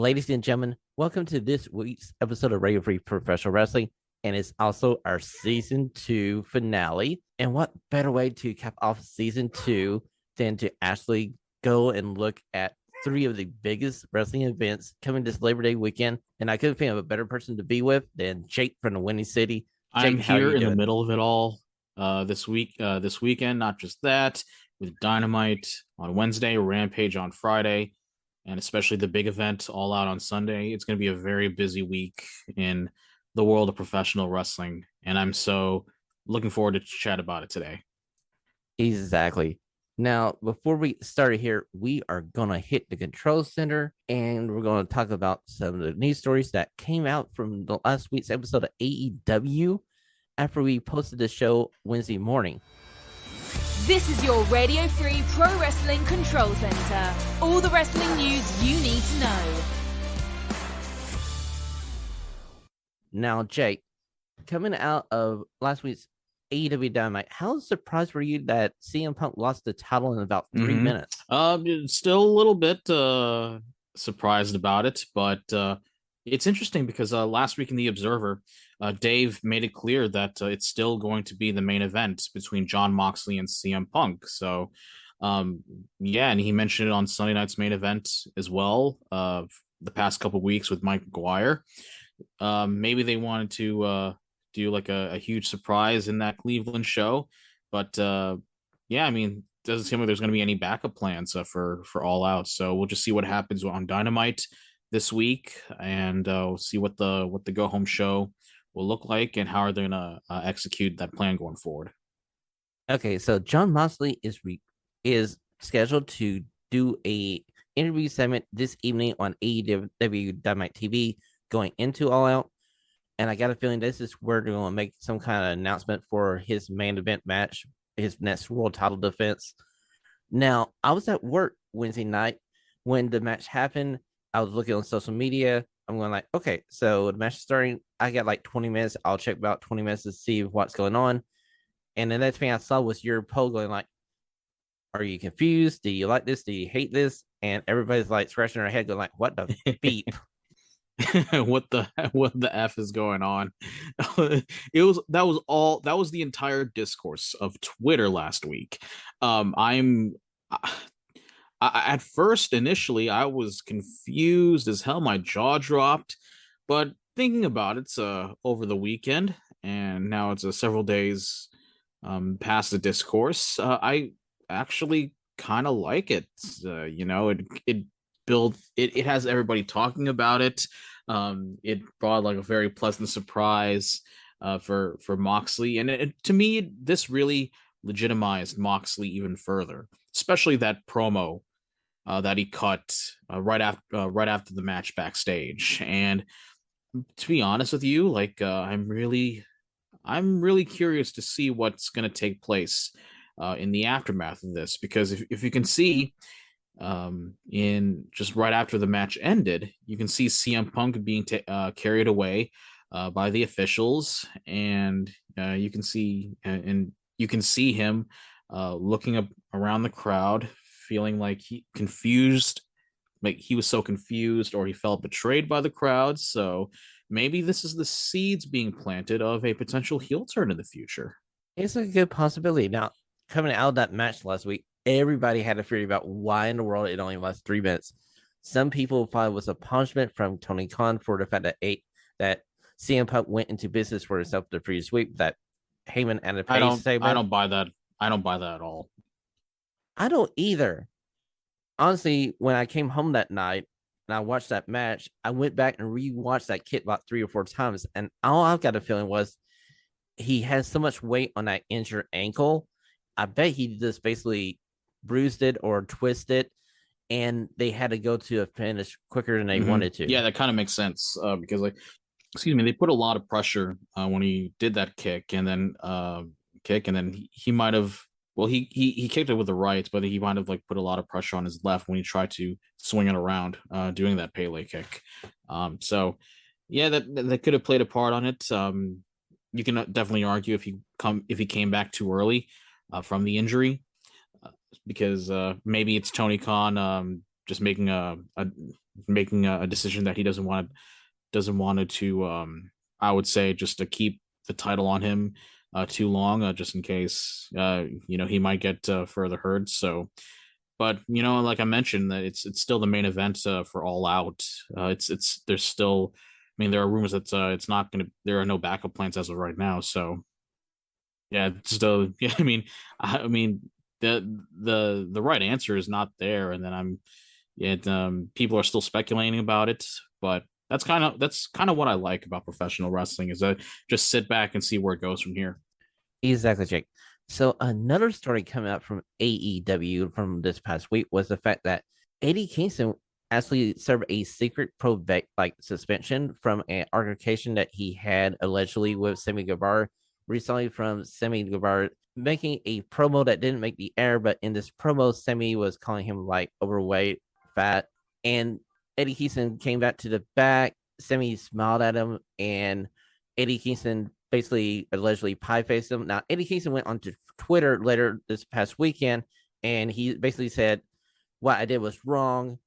Ladies and gentlemen, welcome to this week's episode of Radio Free Professional Wrestling. And it's also our season 2 finale. And what better way to cap off season 2 than to actually go and look at 3 of the biggest wrestling events coming this Labor Day weekend. And I couldn't think of a better person to be with than Jake from the Windy City. Jake, I'm here in the middle of it all this weekend. Not just that, with Dynamite on Wednesday, Rampage on Friday, and especially the big event All Out on Sunday. It's going to be a very busy week in the world of professional wrestling, and I'm so looking forward to chat about it today. Exactly. Now, before we start here, we are going to hit the control center and we're going to talk about some of the news stories that came out from the last week's episode of AEW after we posted the show Wednesday morning. This is your Radio Free Pro Wrestling Control Center. All the wrestling news you need to know. Now, Jake, coming out of last week's AEW Dynamite, how surprised were you that CM Punk lost the title in about 3 minutes? Still a little bit surprised about it, but it's interesting because last week in The Observer, Dave made it clear that it's still going to be the main event between Jon Moxley and CM Punk. So, yeah, and he mentioned it on Sunday night's main event as well, the past couple of weeks with Mike McGuire. Maybe they wanted to do like a huge surprise in that Cleveland show, but yeah, I mean, doesn't seem like there's going to be any backup plans for All Out. So we'll just see what happens on Dynamite this week, and see what the go home show will look like and how are they going to execute that plan going forward. Okay, so Jon Moxley is scheduled to do a interview segment this evening on AEW Dynamite TV going into All Out. And I got a feeling this is where they're going to make some kind of announcement for his main event match, his next world title defense. Now, I was at work Wednesday night when the match happened. I was looking on social media. I'm going like, okay, so the match is starting. I got like 20 minutes. I'll check about 20 minutes to see what's going on. And the next thing I saw was your poll going like, are you confused? Do you like this? Do you hate this? And everybody's like scratching their head going like, what the beep? what the F is going on? That was the entire discourse of Twitter last week. At first, initially, I was confused as hell. My jaw dropped, but thinking about it, over the weekend, and now it's several days past the discourse. I actually kind of like it. It has everybody talking about it. It brought like a very pleasant surprise for Moxley, and to me, this really legitimized Moxley even further, especially that promo that he cut right after the match backstage. And to be honest with you, like I'm really curious to see what's going to take place in the aftermath of this, because if you can see, in just right after the match ended, you can see CM Punk being carried away by the officials, and you can see him looking up around the crowd, feeling like he was so confused, or he felt betrayed by the crowd. So maybe this is the seeds being planted of a potential heel turn in the future. It's a good possibility. Now, coming out of that match last week, everybody had a theory about why in the world it only lasts 3 minutes. Some people thought it was a punishment from Tony Khan for the fact that CM Punk went into business for himself the previous week, that Heyman and the Pace I don't buy that. I don't buy that at all. I don't either. Honestly, when I came home that night and I watched that match, I went back and rewatched that kit about 3 or 4 times, and all I've got a feeling was he has so much weight on that injured ankle. I bet he just basically bruised it or twisted, and they had to go to a finish quicker than they wanted to. Yeah, that kind of makes sense because, like, they put a lot of pressure when he did that kick, and then he might have. Well, he kicked it with the right, but he might have like put a lot of pressure on his left when he tried to swing it around, doing that Pele kick. So yeah, that could have played a part on it. You can definitely argue if he came back too early from the injury, because maybe it's Tony Khan just making a decision that he doesn't want to I would say just to keep the title on him too long, just in case he might get further hurt. So, but like I mentioned, that it's still the main event for All Out. It's there's still, I mean, there are rumors that it's not gonna. There are no backup plans as of right now. So yeah, still, yeah. I mean, the right answer is not there, and then people are still speculating about it, but that's kind of what I like about professional wrestling is that just sit back and see where it goes from here. Exactly, Jake. So another story coming out from AEW from this past week was the fact that Eddie Kingston actually served a secret probate like suspension from an altercation that he had allegedly with Sammy Guevara recently from Sammy Guevara making a promo that didn't make the air, but in this promo, Sammy was calling him like overweight, fat, and Eddie Kingston came back to the back. Sammy smiled at him, and Eddie Kingston basically allegedly pie faced him. Now, Eddie Kingston went onto Twitter later this past weekend, and he basically said, "What I did was wrong,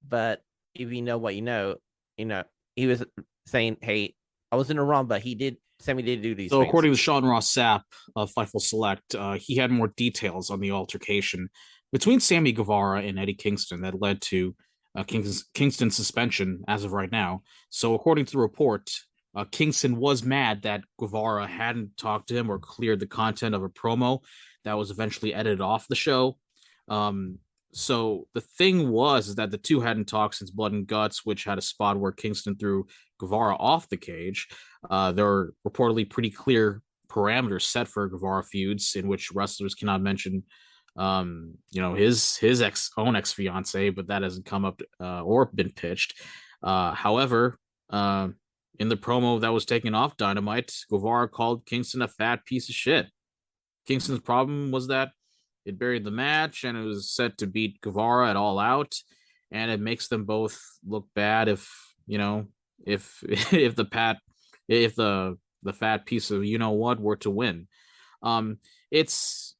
but if you know what you know." He was saying, "Hey, I was in the wrong, but Sammy did do these So, things." according to Sean Ross Sapp of Fightful Select, he had more details on the altercation between Sammy Guevara and Eddie Kingston that led to Kingston's suspension as of right now. So, according to the report, Kingston was mad that Guevara hadn't talked to him or cleared the content of a promo that was eventually edited off the show. So the thing was is that the two hadn't talked since Blood and Guts, which had a spot where Kingston threw Guevara off the cage. There were reportedly pretty clear parameters set for Guevara feuds in which wrestlers cannot mention his own ex fiance, but that hasn't come up or been pitched. However, in the promo that was taken off Dynamite, Guevara called Kingston a fat piece of shit. Kingston's problem was that it buried the match and it was set to beat Guevara at All Out, and it makes them both look bad if if the fat piece of what were to win. It's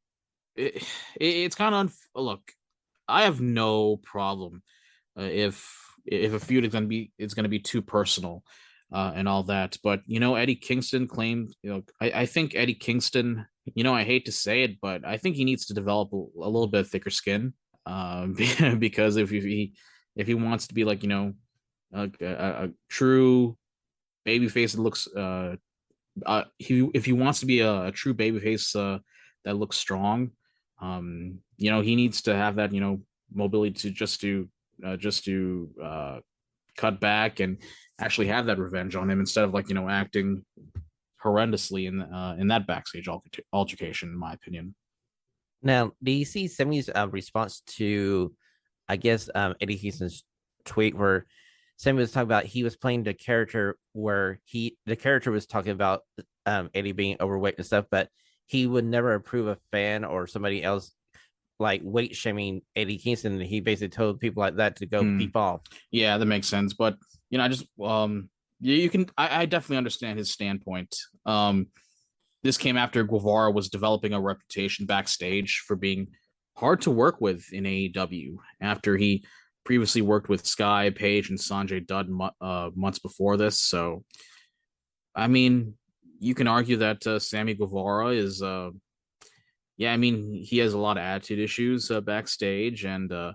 it's kind of look. I have no problem if a feud is gonna be too personal and all that. But Eddie Kingston claimed, I think Eddie Kingston, I hate to say it, but I think he needs to develop a little bit thicker skin, because if he wants to be like a true babyface that looks if he wants to be a true babyface that looks strong, he needs to have that mobility to just to cut back and actually have that revenge on him instead of acting horrendously in that backstage altercation, in my opinion. Now, do you see Sammy's response to, I guess, Eddie Kingston's tweet where Sammy was talking about he was playing the character where the character was talking about Eddie being overweight and stuff, but he would never approve a fan or somebody else like weight shaming Eddie Kingston. He basically told people like that to go beep off. Yeah, that makes sense. But I just you can I definitely understand his standpoint. This came after Guevara was developing a reputation backstage for being hard to work with in AEW after he previously worked with Sky, Page, and Sanjay Dutt months before this. So, I mean, you can argue that Sammy Guevara is, he has a lot of attitude issues backstage, and this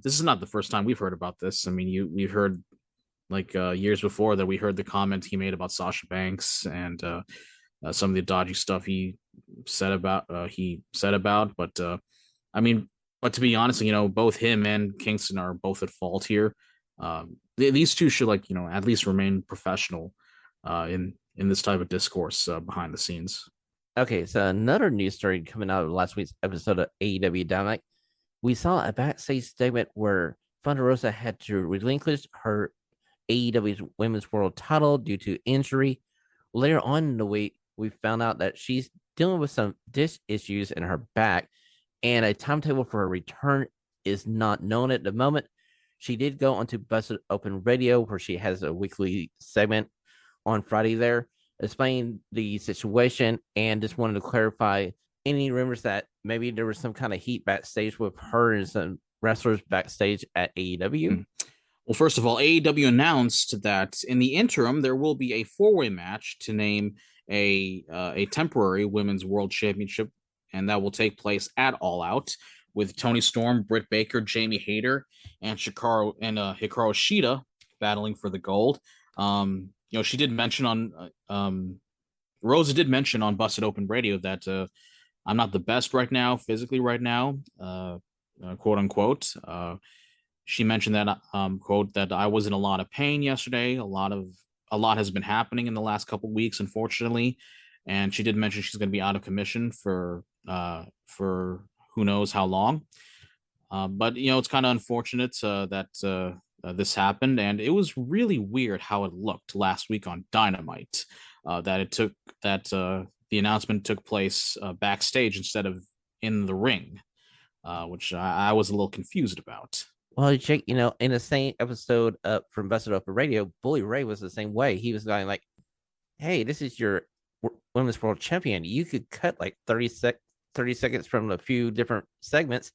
is not the first time we've heard about this. I mean, we've heard years before that we heard the comments he made about Sasha Banks and some of the dodgy stuff he said about. But but to be honest, both him and Kingston are both at fault here. These two should at least remain professional in this type of discourse behind the scenes. Okay, so another news story coming out of last week's episode of AEW Dynamite, we saw a backstage segment where Thunder Rosa had to relinquish her AEW's Women's World title due to injury. Later on in the week, we found out that she's dealing with some disc issues in her back, and a timetable for her return is not known at the moment. She did go onto Busted Open Radio, where she has a weekly segment on Friday there, explaining the situation, and just wanted to clarify any rumors that maybe there was some kind of heat backstage with her and some wrestlers backstage at AEW. Well, first of all, AEW announced that in the interim there will be a four-way match to name a temporary women's world championship, and that will take place at All Out with Toni Storm, Britt Baker, Jamie Hayter, and Hikaru Shida battling for the gold. She did mention on Rosa did mention on Busted Open Radio that I'm not the best right now, physically right now, quote unquote. She mentioned that quote that I was in a lot of pain yesterday. A lot has been happening in the last couple of weeks, unfortunately, and she did mention she's going to be out of commission for who knows how long. But it's kind of unfortunate that this happened, and it was really weird how it looked last week on Dynamite. The announcement took place backstage instead of in the ring, which I was a little confused about. Well, Jake, in the same episode from Busted Open Radio, Bully Ray was the same way. He was going like, "Hey, this is your women's world champion. You could cut like 30 seconds from a few different segments,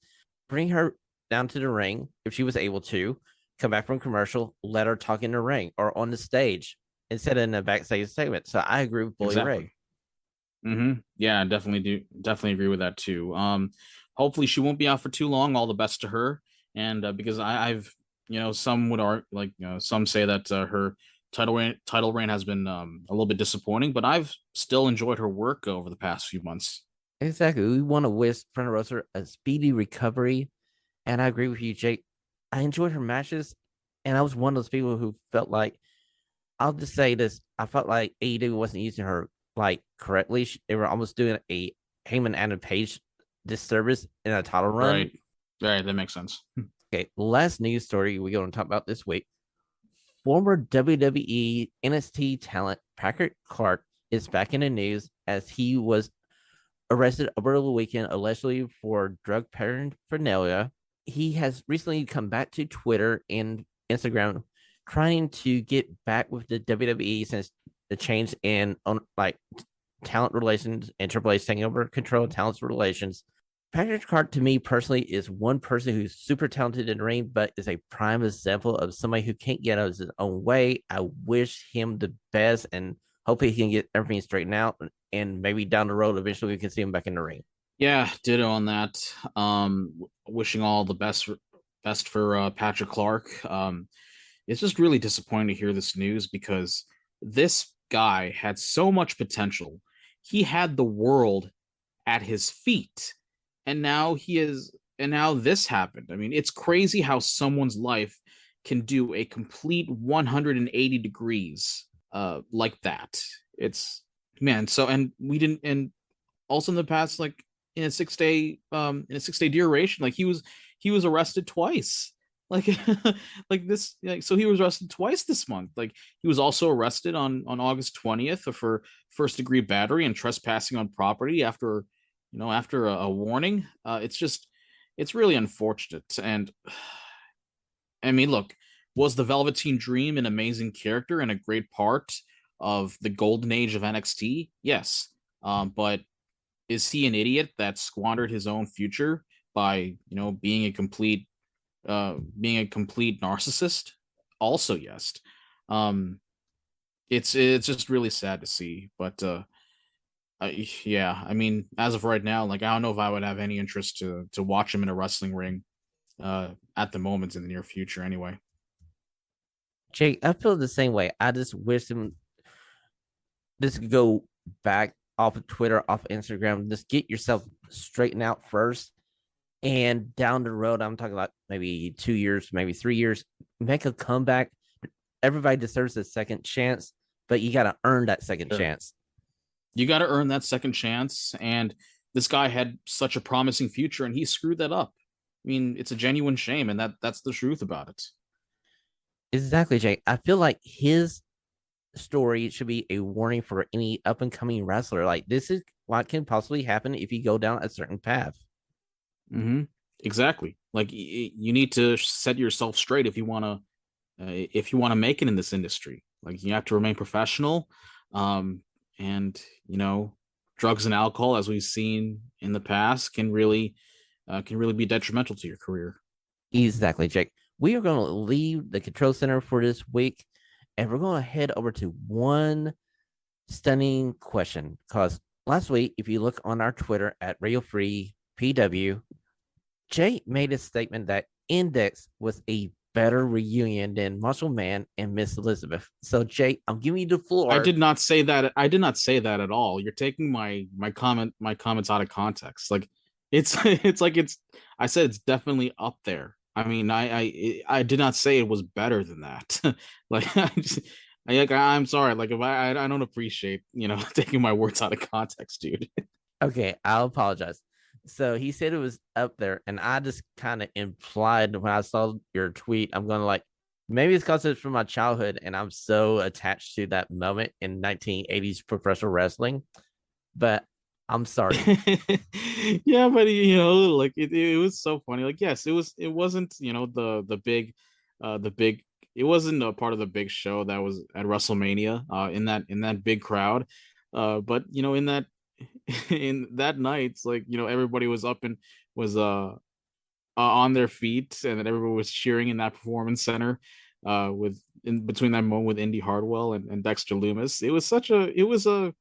bring her down to the ring if she was able to, come back from commercial, let her talk in the ring or on the stage instead of in a backstage segment." So I agree with Bully Ray. Mm-hmm. Yeah, I definitely agree with that too. Hopefully she won't be out for too long. All the best to her. And because I've some would some say that her title reign has been a little bit disappointing, but I've still enjoyed her work over the past few months. Exactly. We want to wish Thunder Rosa a speedy recovery, and I agree with you, Jake. I enjoyed her matches, and I was one of those people who felt like, I'll just say this: I felt like AEW wasn't using her like correctly. They were almost doing a Heyman and Page disservice in a title run. Right, that makes sense. Okay, last news story we're going to talk about this week. Former WWE NXT talent Patrick Clark is back in the news as he was arrested over the weekend allegedly for drug paraphernalia. He has recently come back to Twitter and Instagram trying to get back with the WWE since the change in talent relations and Triple H taking over control of talent relations. Patrick Clark, to me personally, is one person who's super talented in the ring, but is a prime example of somebody who can't get out of his own way. I wish him the best and hope he can get everything straightened out. And maybe down the road, eventually we can see him back in the ring. Yeah, ditto on that. Wishing all the best for Patrick Clark. It's just really disappointing to hear this news because this guy had so much potential. He had the world at his feet. And now this happened. I mean, it's crazy how someone's life can do a complete 180 degrees like that. It's man. So, and we didn't, and also in the past, like in a 6-day duration, like he was arrested twice. Like like this, like, so he was arrested twice this month. Like he was also arrested on August 20th for first-degree battery and trespassing on property after a warning. It's really unfortunate. And I mean, look, was the Velveteen Dream an amazing character and a great part of the golden age of NXT? Yes. But is he an idiot that squandered his own future by, being a complete narcissist? Also, yes. It's just really sad to see, but yeah, I mean, as of right now, like I don't know if I would have any interest to watch him in a wrestling ring at the moment in the near future anyway. Jake, I feel the same way. I just wish him just go back off of Twitter, off of Instagram, just get yourself straightened out first. And down the road, I'm talking about maybe 2 years, maybe 3 years, make a comeback. Everybody deserves a second chance, but you got to earn that second chance. You got to earn that second chance. And this guy had such a promising future and he screwed that up. I mean, it's a genuine shame. And that's the truth about it. Exactly, Jake. I feel like his story should be a warning for any up and coming wrestler. Like, this is what can possibly happen if you go down a certain path. Mm-hmm. Exactly. Like you need to set yourself straight if you want to make it in this industry. Like you have to remain professional. And drugs and alcohol, as we've seen in the past, can really be detrimental to your career. Exactly, Jake. We are going to leave the control center for this week, and we're going to head over to one stunning question. Because last week, if you look on our Twitter at Radio Free PW, Jay made a statement that Index was a better reunion than Marshall Man and Miss Elizabeth. So, Jay, I'm giving you the floor. I did not say that. I did not say that at all. You're taking my comments out of context. Like it's like it's. I said it's definitely up there. I mean, I did not say it was better than that. Like I'm sorry. Like if I don't appreciate taking my words out of context, dude. Okay, I'll apologize. So he said it was up there, and I just kind of implied when I saw your tweet, I'm going to like, maybe it's because it's from my childhood, and I'm so attached to that moment in 1980s professional wrestling. But I'm sorry. Yeah, but like it was so funny. Like, yes, it wasn't, the big it wasn't a part of the big show that was at WrestleMania, in that big crowd. But in that night, it's like, everybody was up and was on their feet, and then everybody was cheering in that performance center, with in between that moment with Indy Hartwell and Dexter Loomis. It was a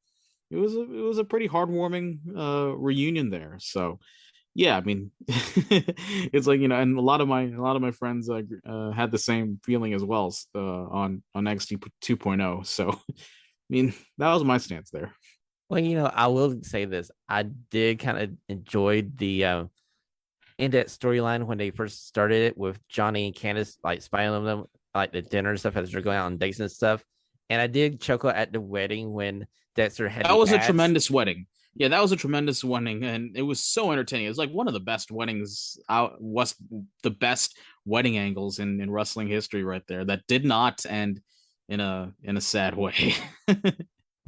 pretty heartwarming reunion there. So yeah, I mean, it's like, and a lot of my friends had the same feeling as well, on NXT 2.0. So I mean, that was my stance there. Well, I will say this. I did kind of enjoy the in that storyline when they first started it with Johnny and Candice like spying on them, like the dinner and stuff as they're going out on dates and stuff. And I did chuckle at the wedding when Dexter had That the was a ads. tremendous wedding. Yeah, that was a tremendous wedding, and it was so entertaining. It was like one of the best weddings out. Was the best wedding angles in wrestling history, right there. That did not end in a sad way.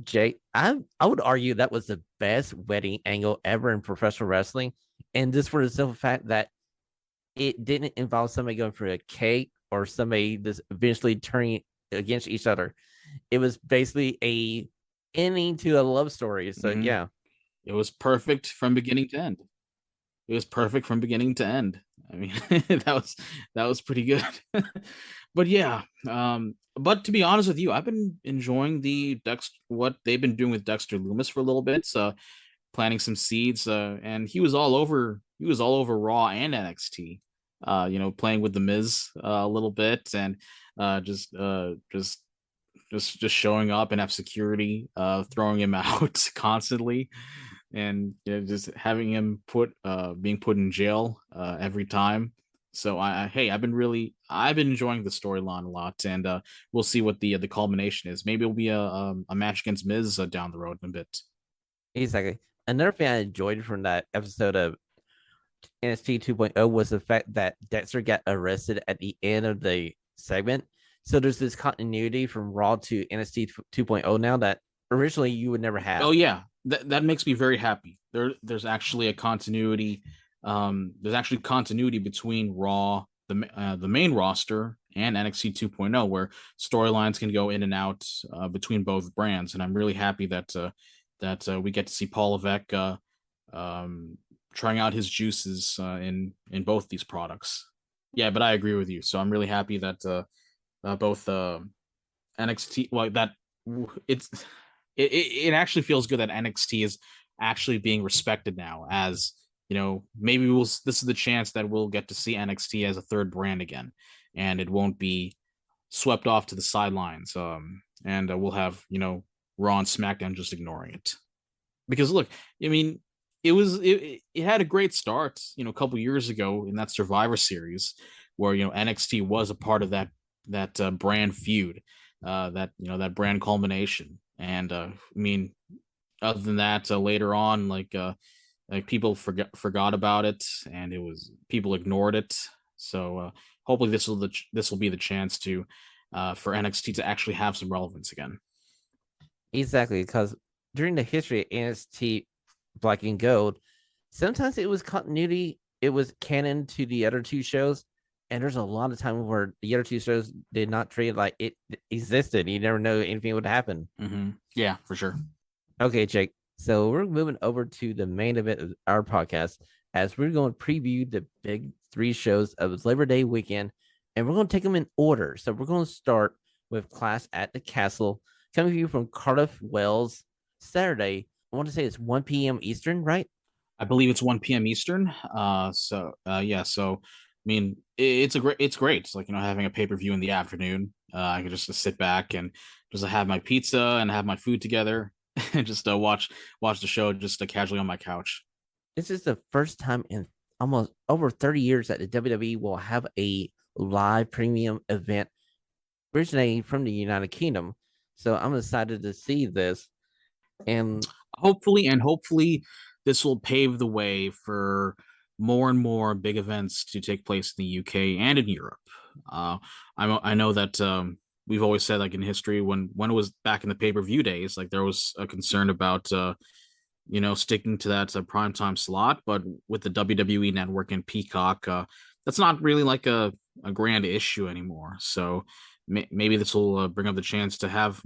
Jay, I would argue that was the best wedding angle ever in professional wrestling. And this for the simple fact that it didn't involve somebody going for a cake or somebody just eventually turning against each other. It was basically a ending to a love story. So Mhm. yeah. It was perfect from beginning to end. It was perfect from beginning to end. I mean, that was pretty good. But yeah, but to be honest with you, I've been enjoying what they've been doing with Dexter Loomis for a little bit. So planting some seeds, and he was all over Raw and NXT. Playing with the Miz a little bit, and just showing up and have security throwing him out constantly, and just having him being put in jail every time. So I've been enjoying the storyline a lot, and we'll see what the culmination is. Maybe it'll be a match against Miz down the road in a bit. Exactly. Another thing I enjoyed from that episode of NXT 2.0 was the fact that Dexter got arrested at the end of the segment. So there's this continuity from Raw to NXT 2.0 now that originally you would never have. Oh yeah, that makes me very happy. There's actually a continuity. There's actually continuity between Raw, the main roster, and NXT 2.0, where storylines can go in and out between both brands. And I'm really happy that we get to see Paul Levesque trying out his juices in both these products. Yeah, but I agree with you. So I'm really happy that both NXT, well, that it actually feels good that NXT is actually being respected now, as maybe this is the chance that we'll get to see NXT as a third brand again, and it won't be swept off to the sidelines. And we'll have Raw and SmackDown just ignoring it, because look, I mean, it had a great start a couple years ago in that Survivor Series, where NXT was a part of that brand feud, that brand culmination. And I mean, other than that, later on, like people forgot about it, and people ignored it. So hopefully this will be the chance to for NXT to actually have some relevance again. Exactly, because during the history of NXT Black and Gold, sometimes it was continuity, it was canon to the other two shows, and there's a lot of time where the other two shows did not treat like it existed. You never know anything would happen. Mm-hmm. Yeah, for sure. Okay, Jake. So we're moving over to the main event of our podcast. as we're going to preview the big three shows of Labor Day weekend, and we're going to take them in order. So we're going to start with Clash at the Castle, coming to you from Cardiff, Wales, Saturday. I want to say it's 1 p.m. Eastern, right? I believe it's 1 p.m. Eastern. Yeah. So I mean, it's great. It's like, having a pay-per-view in the afternoon. I can just sit back and just have my pizza and have my food together and just watch the show just casually on my couch. This is the first time in almost over 30 years that the WWE will have a live premium event originating from the United Kingdom. So I'm excited to see this. And hopefully this will pave the way for more and more big events to take place in the UK and in Europe. I know that we've always said, like, in history, when it was back in the pay-per-view days, like, there was a concern about sticking to that primetime slot, but with the WWE Network and Peacock, that's not really like a grand issue anymore. So maybe this will bring up the chance to have,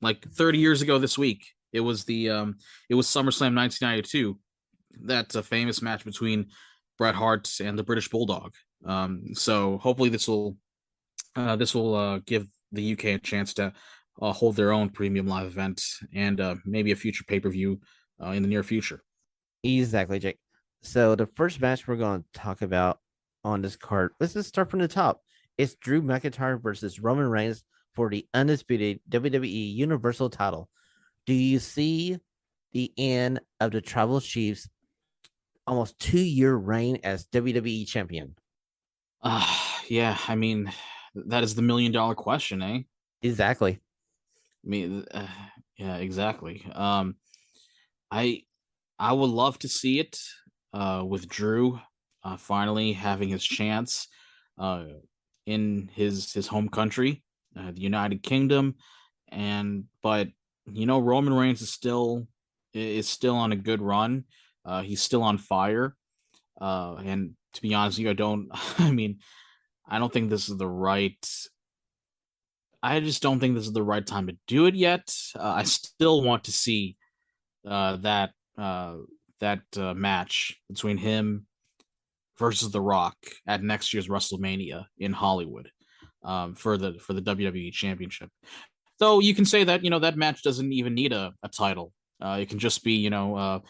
like 30 years ago this week, it was SummerSlam 1992, that famous match between Bret Hart and the British Bulldog. So hopefully this will give the UK a chance to hold their own premium live event and maybe a future pay-per-view in the near future. Exactly, Jake. So the first match we're going to talk about on this card, let's just start from the top. It's Drew McIntyre versus Roman Reigns for the undisputed WWE Universal title. Do you see the end of the Tribal Chiefs' almost 2-year reign as WWE champion? Yeah, I mean, that is the $1 million question, eh? Exactly. I mean, yeah, exactly. I would love to see it with Drew finally having his chance in his home country, the United Kingdom, but Roman Reigns is still on a good run. He's still on fire, and to be honest, I don't. I mean, I don't think this is the right. I just don't think this is the right time to do it yet. I still want to see that match between him versus The Rock at next year's WrestleMania in Hollywood for the WWE Championship. Though you can say that that match doesn't even need a title. It can just be have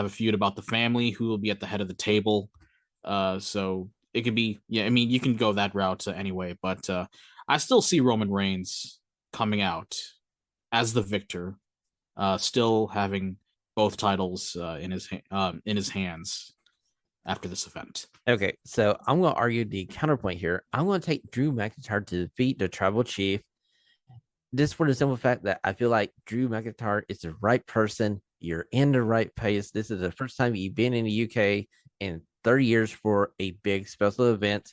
a feud about the family, who will be at the head of the table. So it could be, I mean, you can go that route anyway. But I still see Roman Reigns coming out as the victor, still having both titles in his hands after this event. Okay, so I'm going to argue the counterpoint here. I'm going to take Drew McIntyre to defeat the Tribal Chief. This for the simple fact that I feel like Drew McIntyre is the right person. You're in the right place. This is the first time you've been in the UK in 30 years for a big special event.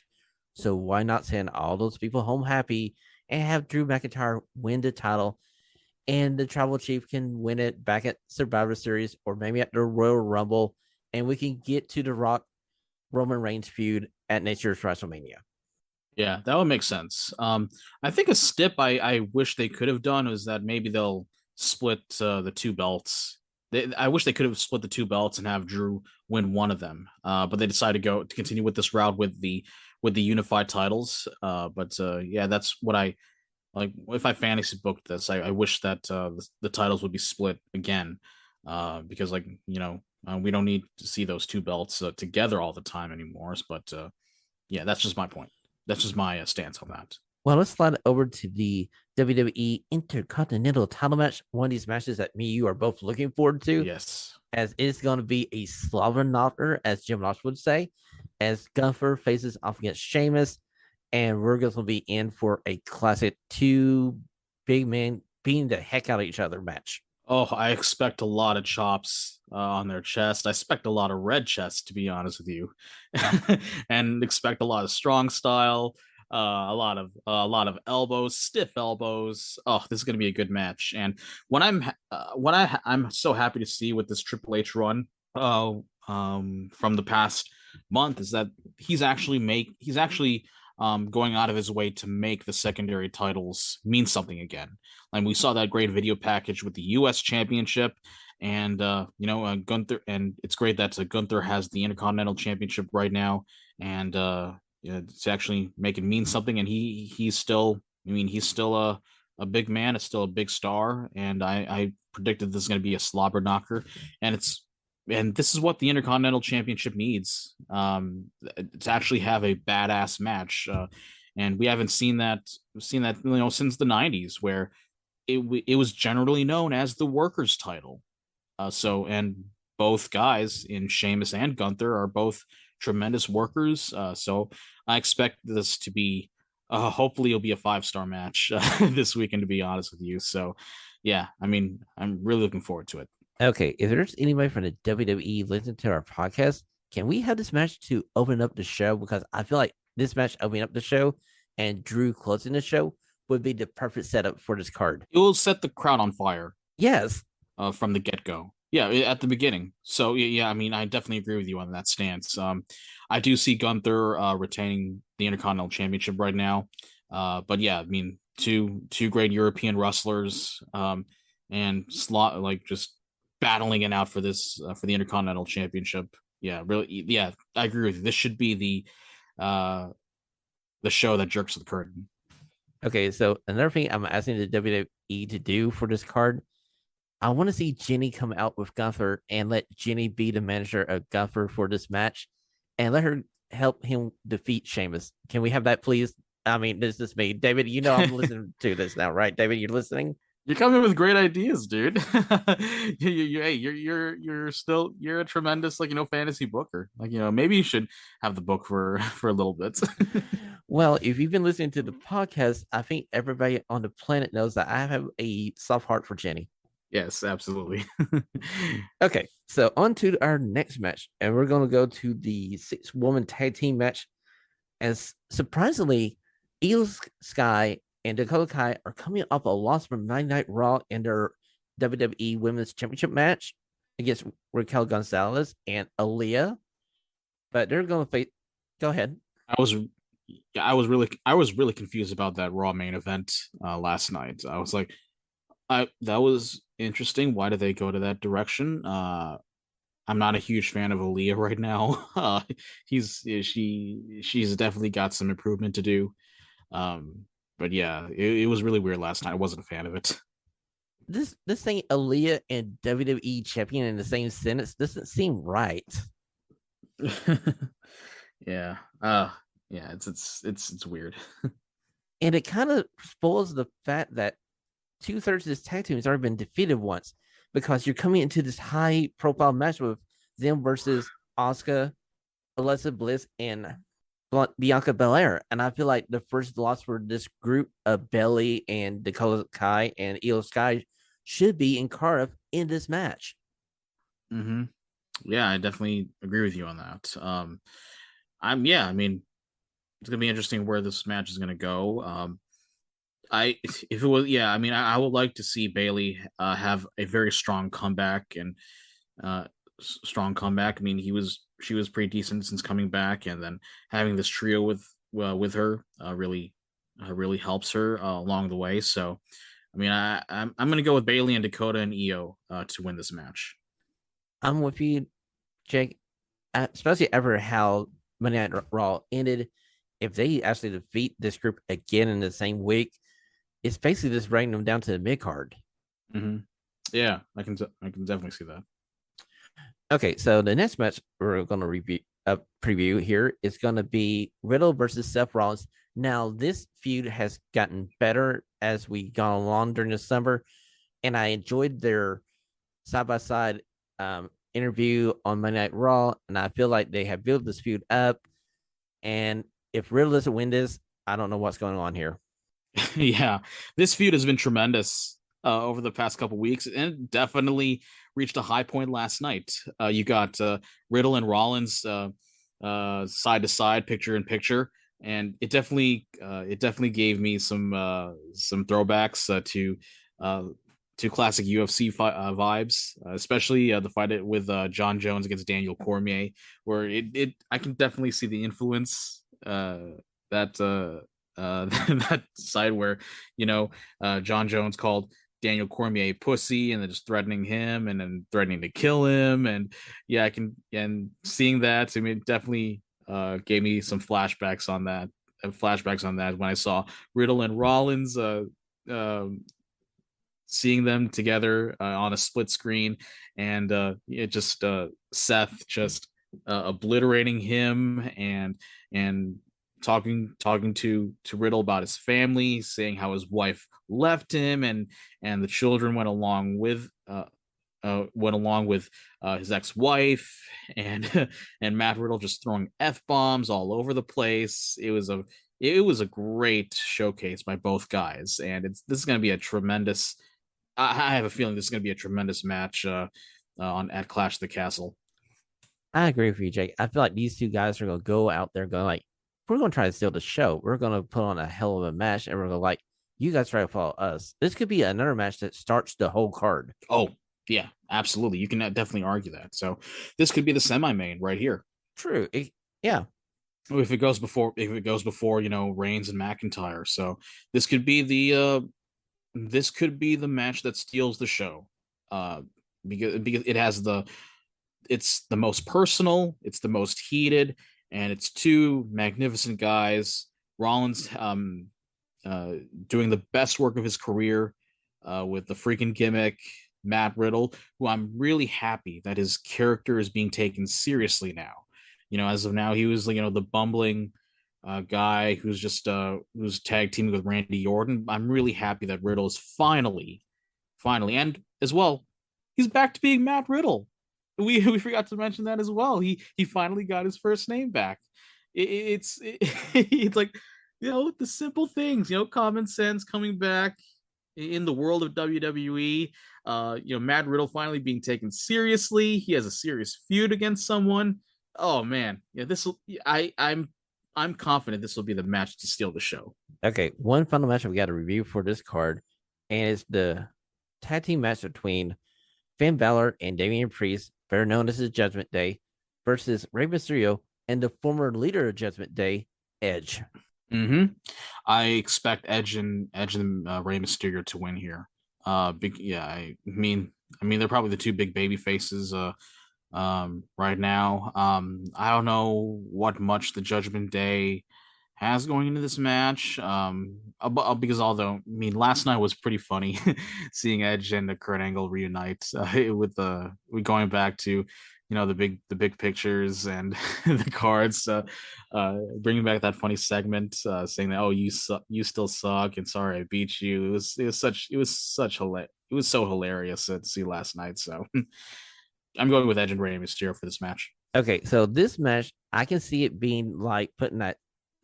So why not send all those people home happy and have Drew McIntyre win the title, and the Tribal Chief can win it back at Survivor Series or maybe at the Royal Rumble, and we can get to the Rock Roman Reigns feud at next year's WrestleMania. Yeah, that would make sense. I think a stip I wish they could have done was that maybe they'll split the two belts. I wish they could have split the two belts and have Drew win one of them. But they decided to continue with this route with the unified titles. Yeah, that's what I like. If I fantasy booked this, I wish that the titles would be split again, because we don't need to see those two belts together all the time anymore. But yeah, that's just my point. That's just my stance on that. Well, let's slide over to the WWE Intercontinental title match. One of these matches that me and you are both looking forward to. Yes. As it's going to be a slobber knocker, as Jim Ross would say, as Gunther faces off against Sheamus. And we're going to be in for a classic two big men beating the heck out of each other match. Oh, I expect a lot of chops on their chest. I expect a lot of red chest, to be honest with you, and expect a lot of strong style, a lot of elbows, stiff elbows. Oh, this is going to be a good match. And I'm so happy to see with this Triple H run, from the past month, is that he's actually going out of his way to make the secondary titles mean something again. And we saw that great video package with the U.S. Championship, and Gunther, and it's great that Gunther has the Intercontinental Championship right now, and it's actually making mean something. And he's still, he's still a big man. It's still a big star, and I predicted this is going to be a slobber knocker, and this is what the Intercontinental Championship needs, to actually have a badass match, and we haven't seen that since the '90s, where it was generally known as the workers' title. And both guys in Sheamus and Gunther are both tremendous workers. So I expect this to be, hopefully, it'll be a 5-star match this weekend. To be honest with you, so yeah, I'm really looking forward to it. Okay, if there's anybody from the WWE listening to our podcast, can we have this match to open up the show? Because I feel like this match opening up the show and Drew closing the show would be the perfect setup for this card. It will set the crowd on fire. Yes. From the get-go. Yeah, at the beginning. So yeah, I definitely agree with you on that stance. I do see Gunther retaining the Intercontinental Championship right now. But yeah, two great European wrestlers, and just battling it out for this for the Intercontinental Championship. Yeah, really. Yeah, I agree with you. This should be the show that jerks the curtain. Okay, so another thing I'm asking the WWE to do for this card, I want to see Jenny come out with Gunther and let Jenny be the manager of Gunther for this match, and let her help him defeat Sheamus. Can we have that, please? This is me, David. You know I'm listening to this now, right, David? You're listening. You're coming with great ideas, dude. You're a tremendous fantasy booker. Maybe you should have the book for a little bit. Well, if you've been listening to the podcast, I think everybody on the planet knows that I have a soft heart for Jenny. Yes, absolutely. Okay, so on to our next match, and we're going to go to the 6-woman tag team match. As surprisingly, Io Sky and Dakota Kai are coming off a loss from Monday Night Raw in their WWE Women's Championship match against Raquel Gonzalez and Aaliyah. But they're going to face. Go ahead. I was really confused about that Raw main event last night. I was like, that was interesting. Why did they go to that direction? I'm not a huge fan of Aaliyah right now. She's definitely got some improvement to do. But yeah, it was really weird last night. I wasn't a fan of it. This thing, Aaliyah and WWE champion in the same sentence, doesn't seem right. Yeah. Yeah, it's weird. And it kind of spoils the fact that 2/3 of this tag team has already been defeated once, because you're coming into this high profile match with them versus Asuka, Alexa Bliss, and Bianca Belair. And I feel like the first loss for this group of Bayley and Dakota Kai and Io Sky should be in Cardiff in this match. Mm-hmm. Yeah, I definitely agree with you on that. It's gonna be interesting where this match is gonna go. I would like to see Bayley have a very strong comeback and strong comeback. She was pretty decent since coming back, and then having this trio with her really helps her along the way. So, I'm gonna go with Bayley and Dakota and Io to win this match. I'm with you, Jake, especially after how Monday Night Raw ended. If they actually defeat this group again in the same week, it's basically just bringing them down to the mid card. Mm-hmm. Yeah, I can definitely see that. Okay, so the next match we're going to preview here is going to be Riddle versus Seth Rollins. Now, this feud has gotten better as we gone along during the summer, and I enjoyed their side-by-side interview on Monday Night Raw, and I feel like they have built this feud up, and if Riddle doesn't win this, I don't know what's going on here. Yeah, this feud has been tremendous over the past couple weeks, and it definitely reached a high point last night. You got Riddle and Rollins side to side, picture in picture, and it definitely gave me some throwbacks to classic UFC vibes, especially the fight with John Jones against Daniel Cormier, where I can definitely see the influence that that side where John Jones called Daniel Cormier pussy and then just threatening him and then threatening to kill him. And yeah, I can, and seeing that, I mean, it definitely gave me some flashbacks on that when I saw Riddle and Rollins seeing them together on a split screen, and it just Seth just obliterating him and talking to Riddle about his family, saying how his wife left him, and the children went along with his ex-wife, and and Matt Riddle just throwing f-bombs all over the place. It was a great showcase by both guys, and this is going to be a tremendous. I have a feeling this is going to be a tremendous match on at Clash of the Castle. I agree with you, Jake. I feel like these two guys are going to go out there going like, we're going to try to steal the show. We're going to put on a hell of a match, and we're going to like, you guys try to follow us. This could be another match that starts the whole card. Oh, yeah, absolutely. You can definitely argue that. So this could be the semi-main right here. True. Yeah. If it goes before, Reigns and McIntyre. So this could be the match that steals the show. Because it's the most personal, it's the most heated, and it's two magnificent guys. Rollins doing the best work of his career with the freaking gimmick. Matt Riddle, who I'm really happy that his character is being taken seriously now. As of now, he was the bumbling guy who's tag teaming with Randy Orton. I'm really happy that Riddle is finally, and as well, he's back to being Matt Riddle. We forgot to mention that as well. He finally got his first name back. It's like the simple things, common sense coming back in the world of WWE. Matt Riddle finally being taken seriously. He has a serious feud against someone. Oh man, yeah. I'm confident this will be the match to steal the show. Okay, one final match we got to review for this card, and it's the tag team match between Finn Balor and Damian Priest, better known as his Judgment Day, versus Rey Mysterio and the former leader of Judgment Day, Edge. I expect Edge and Rey Mysterio to win here. I mean they're probably the two big baby faces right now. I don't know what much the Judgment Day has going into this match. Because although last night was pretty funny, seeing Edge and Kurt Angle reunite with going back to the big pictures and the cards, bringing back that funny segment, saying that, oh, you still suck and sorry I beat you. It was so hilarious to see last night. So I'm going with Edge and Rey Mysterio for this match. Okay, so this match, I can see it being like putting that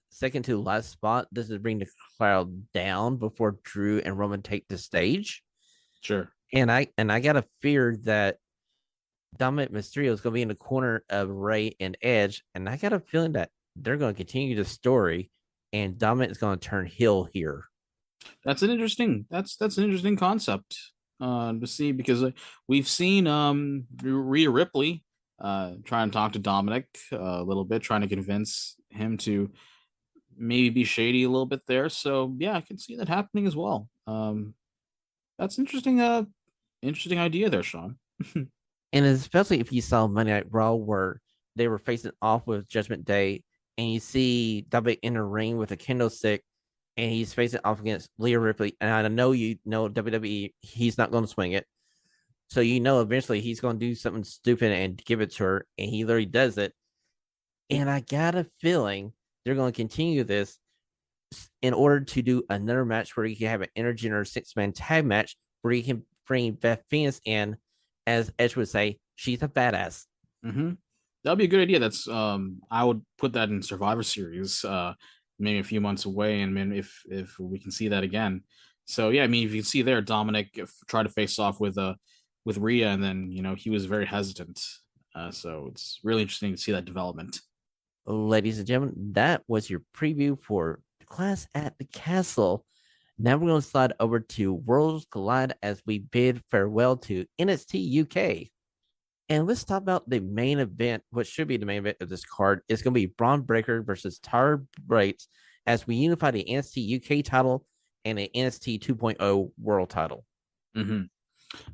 second to last spot. This is bringing the crowd down before Drew and Roman take the stage. Sure. And I got a fear that Dominic Mysterio is going to be in the corner of Rey and Edge, and I got a feeling that they're going to continue the story, and Dominic is going to turn heel here. That's an interesting concept to see, because we've seen Rhea Ripley try and talk to Dominic a little bit, trying to convince him to maybe be shady a little bit there. So yeah, I can see that happening as well. That's interesting idea there, Sean. And especially if you saw Monday Night Raw where they were facing off with Judgment Day, and you see Dominic in a ring with a kendo stick, and he's facing off against Rhea Ripley. And I know WWE, he's not going to swing it. So eventually he's going to do something stupid and give it to her, and he literally does it. And I got a feeling they're going to continue this in order to do another match where you can have an intergender 6-man tag match where you can bring Beth Phoenix in. As Edge would say, she's a badass. That'd be a good idea. That's I would put that in Survivor Series, maybe a few months away, and if we can see that again. So yeah, if you can see there, Dominic tried to face off with Rhea, and then he was very hesitant. So it's really interesting to see that development. Ladies and gentlemen, that was your preview for Clash at the Castle. Now we're going to slide over to Worlds Collide as we bid farewell to NXT UK. And let's talk about the main event, what should be the main event of this card. It's going to be Braun Breaker versus Tyler Bates as we unify the NXT UK title and the NXT 2.0 world title. Mm-hmm.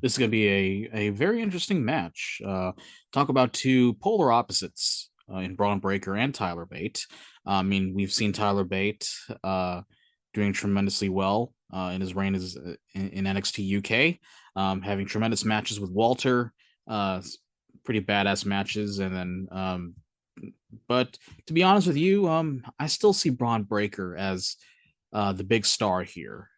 This is going to be a very interesting match. Talk about two polar opposites in Braun Breaker and Tyler Bate. I mean, we've seen Tyler Bate doing tremendously well in his reign as in NXT UK, having tremendous matches with Walter, pretty badass matches, and then. But to be honest with you, I still see Braun Breaker as the big star here.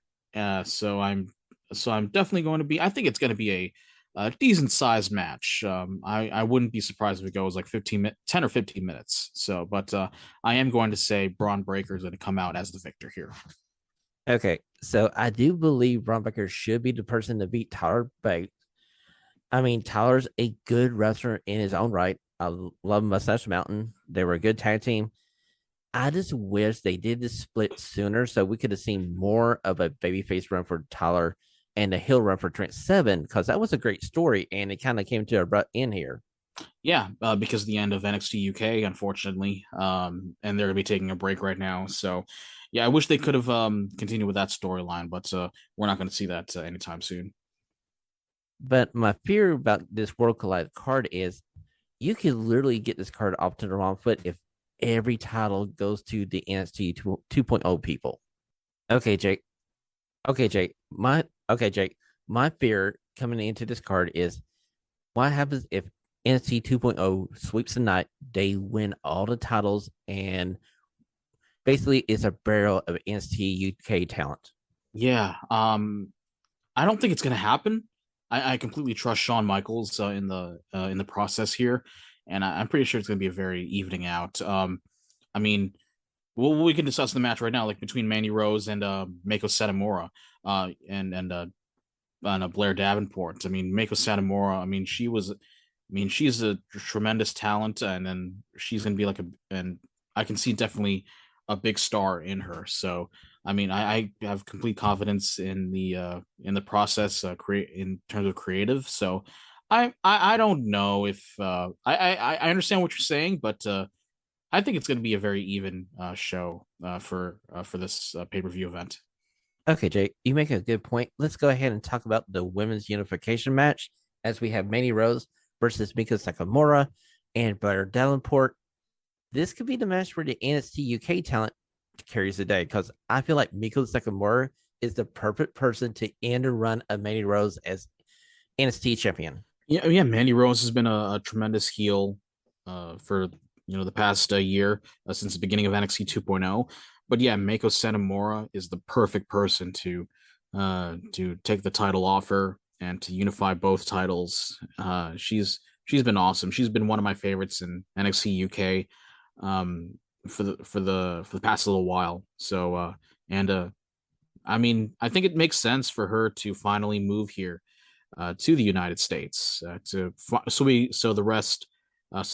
So I'm definitely going to be. I think it's going to be a decent sized match. I wouldn't be surprised if it goes like 10 or 15 minutes. So, but I am going to say Braun Breaker is going to come out as the victor here. Okay, so I do believe Braun Breaker should be the person to beat Tyler Bate. I mean, Tyler's a good wrestler in his own right. I love Mustache Mountain. They were a good tag team. I just wish they did this split sooner so we could have seen more of a babyface run for Tyler and a heel run for Trent Seven, because that was a great story and it kind of came to a abrupt end here. Yeah, because of the end of NXT UK, unfortunately, and they're going to be taking a break right now. So, yeah, I wish they could have continued with that storyline, but we're not going to see that anytime soon. But my fear about this World Collide card is you could literally get this card off to the wrong foot if every title goes to the NXT 2.0 people. Okay, Jake. My fear coming into this card is what happens if NXT 2.0 sweeps the night, they win all the titles, and basically it's a barrel of NXT UK talent. Yeah, I don't think it's going to happen. I completely trust Shawn Michaels in the process here, and I'm pretty sure it's going to be a very evening out. I mean, we can discuss the match right now, like between Mandy Rose and Meiko Satomura, and Blair Davenport. I mean, Meiko Satomura. She's a tremendous talent, and then she's going to be and I can see definitely a big star in her. So, I mean, I have complete confidence in the process, in terms of creative. So, I don't know if I understand what you're saying, but I think it's going to be a very even show for this pay-per-view event. Okay, Jake, you make a good point. Let's go ahead and talk about the women's unification match as we have Mandy Rose versus Miko Sakamura and Blair Davenport. This could be the match where the NXT UK talent carries the day, because I feel like Miko Sakamura is the perfect person to end a run of Mandy Rose as NXT champion. Yeah, Mandy Rose has been a tremendous heel for the past year, since the beginning of NXT 2.0. But yeah, Meiko Satomura is the perfect person to take the title off her and to unify both titles. She's been awesome. She's been one of my favorites in NXT UK for the past little while. So I mean, I think it makes sense for her to finally move here to the United States so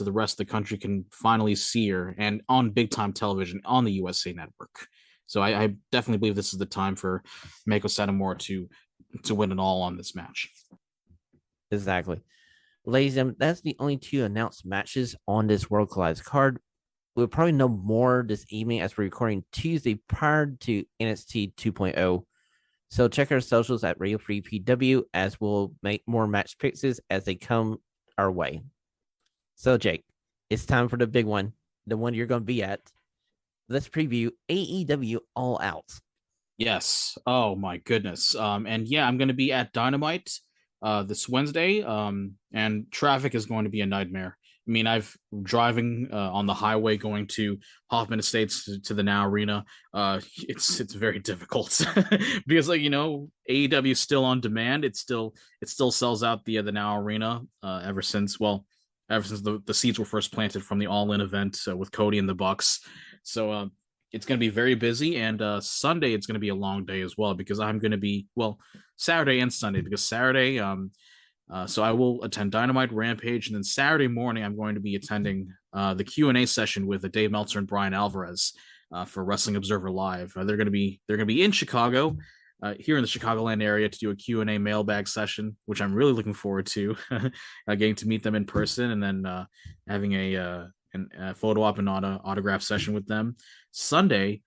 the rest of the country can finally see her and on big time television on the USA Network. So I definitely believe this is the time for Meiko Satomura to win it all on this match. Exactly. Ladies and gentlemen, that's the only two announced matches on this World Collides card. We'll probably know more this evening as we're recording Tuesday prior to NXT 2.0. So check our socials at Radio Free PW as we'll make more match picks as they come our way. So, Jake, it's time for the big one, the one you're going to be at. Let's preview AEW All Out. Yes. Oh, my goodness. And yeah, I'm going to be at Dynamite this Wednesday, and traffic is going to be a nightmare. I mean, I've driving on the highway going to Hoffman Estates to the Now Arena. It's very difficult because AEW is still on demand. It still sells out the Now Arena ever since the seeds were first planted from the All In event with Cody and the Bucks. So it's going to be very busy, and Sunday it's going to be a long day as well because I'm going to be Saturday and Sunday because Saturday so I will attend Dynamite, Rampage, and then Saturday morning I'm going to be attending the Q&A session with Dave Meltzer and Brian Alvarez for Wrestling Observer Live. They're going to be in Chicago, here in the Chicagoland area, to do a Q&A mailbag session, which I'm really looking forward to, getting to meet them in person and then having a photo op and autograph session with them. Sunday,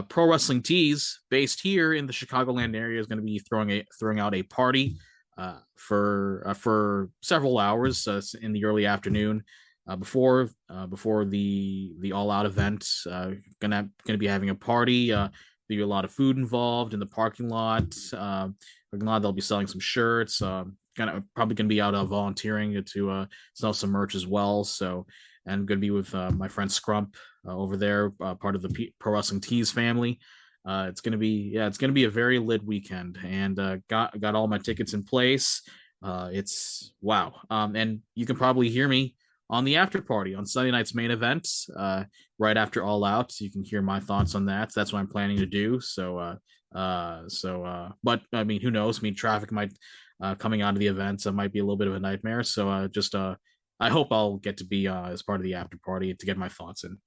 Pro Wrestling Tees, based here in the Chicagoland area, is going to be throwing out a party for several hours in the early afternoon before the All Out event. Gonna be having a party. There'll be a lot of food involved in the parking lot. They'll be selling some shirts. Probably gonna be out volunteering to sell some merch as well. So, and gonna be with my friend Scrump over there, part of the Pro Wrestling Tees family. It's gonna be a very lit weekend, and got all my tickets in place. It's wow, and you can probably hear me on the after party on Sunday night's main event, right after All Out. So you can hear my thoughts on that. So that's what I'm planning to do. But I mean, who knows? I mean, traffic might coming out of the event, so it might be a little bit of a nightmare. So I hope I'll get to be as part of the after party to get my thoughts in.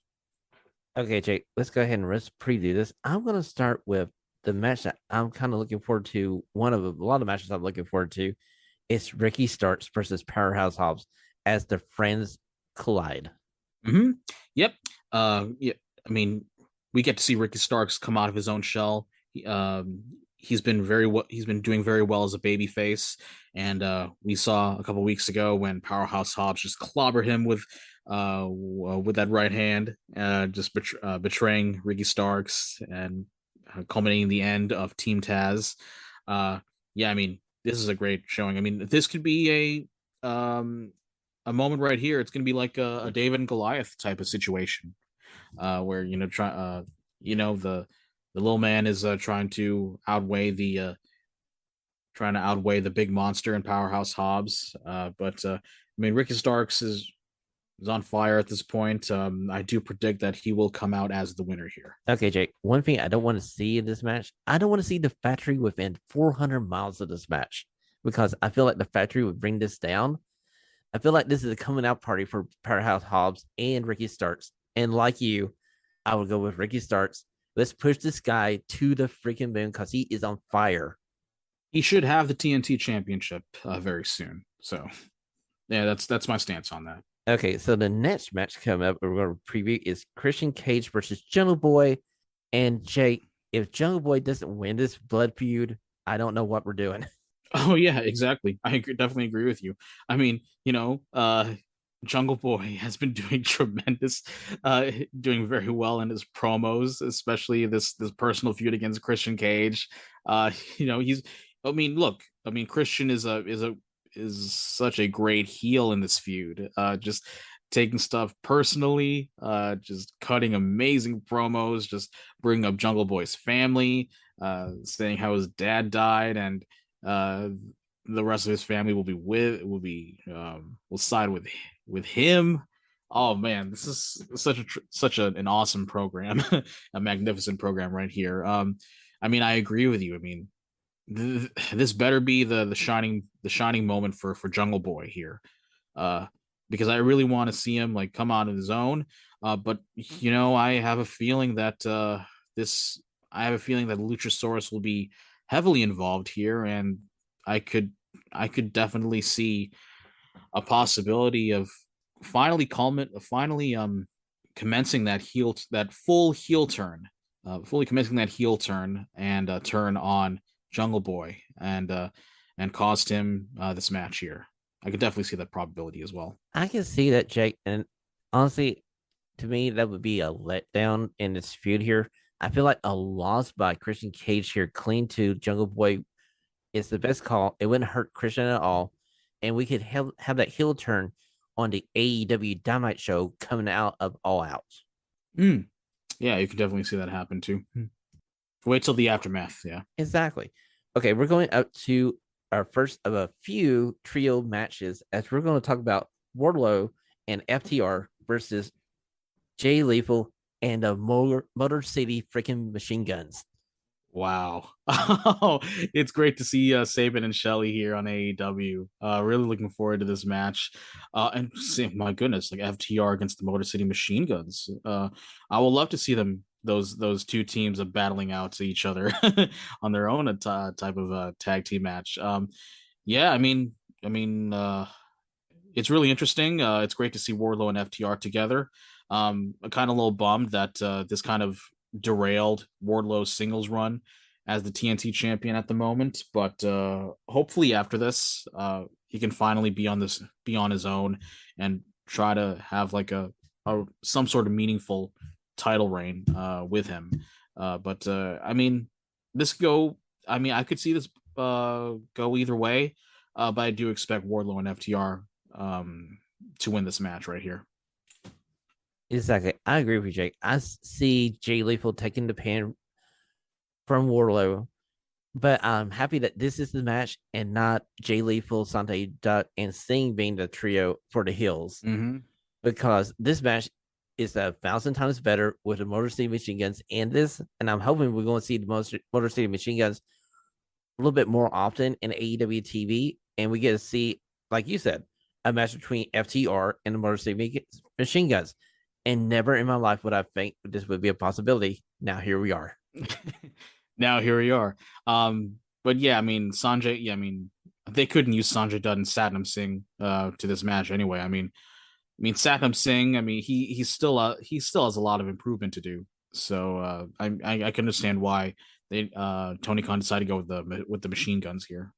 Okay, Jake, let's go ahead and let's preview this. I'm going to start with the match that I'm kind of looking forward to. One of a lot of matches I'm looking forward to. It's Ricky Starks versus Powerhouse Hobbs as the friends collide. Mm-hmm. Yep. Yeah. I mean, we get to see Ricky Starks come out of his own shell. He's been he's been doing very well as a baby face, and we saw a couple weeks ago when Powerhouse Hobbs just clobbered him with that right hand, just betraying Ricky Starks and culminating the end of Team Taz. Yeah, I mean, this is a great showing. I mean, this could be a moment right here. It's going to be like a David and Goliath type of situation, where the little man is trying to outweigh the big monster in Powerhouse Hobbs. But I mean, Ricky Starks is on fire at this point. I do predict that he will come out as the winner here. Okay, Jake. One thing I don't want to see in this match, I don't want to see the factory within 400 miles of this match, because I feel like the factory would bring this down. I feel like this is a coming out party for Powerhouse Hobbs and Ricky Starks. And like you, I would go with Ricky Starks. Let's push this guy to the freaking moon because he is on fire. He should have the TNT championship very soon. So, yeah, that's my stance on that. Okay, so the next match coming up we're going to preview is Christian Cage versus Jungle Boy. And Jake, if Jungle Boy doesn't win this blood feud, I don't know what we're doing. Oh yeah, exactly. Definitely agree with you. I mean, Jungle Boy has been doing doing very well in his promos, especially this personal feud against Christian Cage. He's. I mean, look. I mean, Christian is such a great heel in this feud. Just taking stuff personally, just cutting amazing promos, just bringing up Jungle Boy's family, saying how his dad died, and the rest of his family will side with him. Oh man, this is such an awesome program, a magnificent program right here. I mean, I agree with you. I mean, this better be the shining moment for Jungle Boy here, because I really want to see him like come out on his own. But I have a feeling that Luchasaurus will be heavily involved here, and I could definitely see a possibility of finally commencing that full heel turn, fully commencing that heel turn and turn on Jungle Boy and cost him this match here. I could definitely see that probability as well. I can see that, Jake, and honestly, to me, that would be a letdown in this feud here. I feel like a loss by Christian Cage here, clean to Jungle Boy, is the best call. It wouldn't hurt Christian at all, and we could have that heel turn on the AEW Dynamite show coming out of All Out. Yeah, you could definitely see that happen too. Wait till the aftermath. Yeah, exactly. Okay, we're going up to our first of a few trio matches, as we're going to talk about Wardlow and FTR versus Jay Lethal and the Motor City freaking Machine Guns. Wow. It's great to see Sabin and Shelley here on AEW. Really looking forward to this match. And my goodness, like FTR against the Motor City Machine Guns. I would love to see them, those two teams of battling out to each other on their own type of tag team match. Yeah, I mean, it's really interesting. It's great to see Wardlow and FTR together. I'm kind of a little bummed that this kind of derailed Wardlow's singles run as the TNT champion at the moment. But hopefully after this, he can finally be on his own and try to have like a some sort of meaningful title reign with him. But I mean, this go. I mean, I could see this go either way, but I do expect Wardlow and FTR to win this match right here. Exactly. I agree with you, Jake. I see Jay Lethal taking the pin from Wardlow, but I'm happy that this is the match and not Jay Lethal, Sante Duck, and Sting being the trio for the heels. Mm-hmm. Because this match is 1,000 times better with the Motor City Machine Guns and this, and I'm hoping we're going to see the Motor City Machine Guns a little bit more often in AEW TV, and we get to see, like you said, a match between FTR and the Motor City Machine Guns. And never in my life would I think this would be a possibility. Now here we are. Now here we are. But yeah, I mean Sanjay. Yeah, I mean they couldn't use Sanjay Dutt and Satnam Singh to this match anyway. I mean Satnam Singh. I mean he still has a lot of improvement to do. So I can understand why they Tony Khan decided to go with the machine guns here.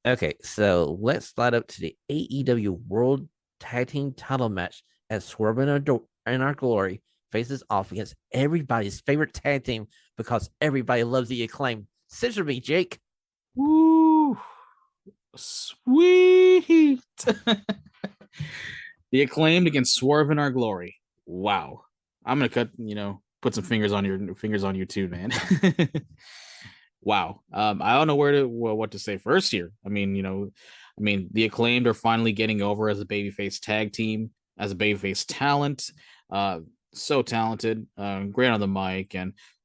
Okay, so let's slide up to the AEW World Tag Team Title match as Swerve in Our Glory faces off against everybody's favorite tag team because everybody loves the Acclaim. Scissor me, Jake. Woo! Sweet! The Acclaimed against Swerve in Our Glory. Wow. I'm gonna put some fingers on you too, man. Wow. I don't know what to say first here. I mean, the Acclaimed are finally getting over as a babyface tag team, as a babyface talent. So talented, great on the mic,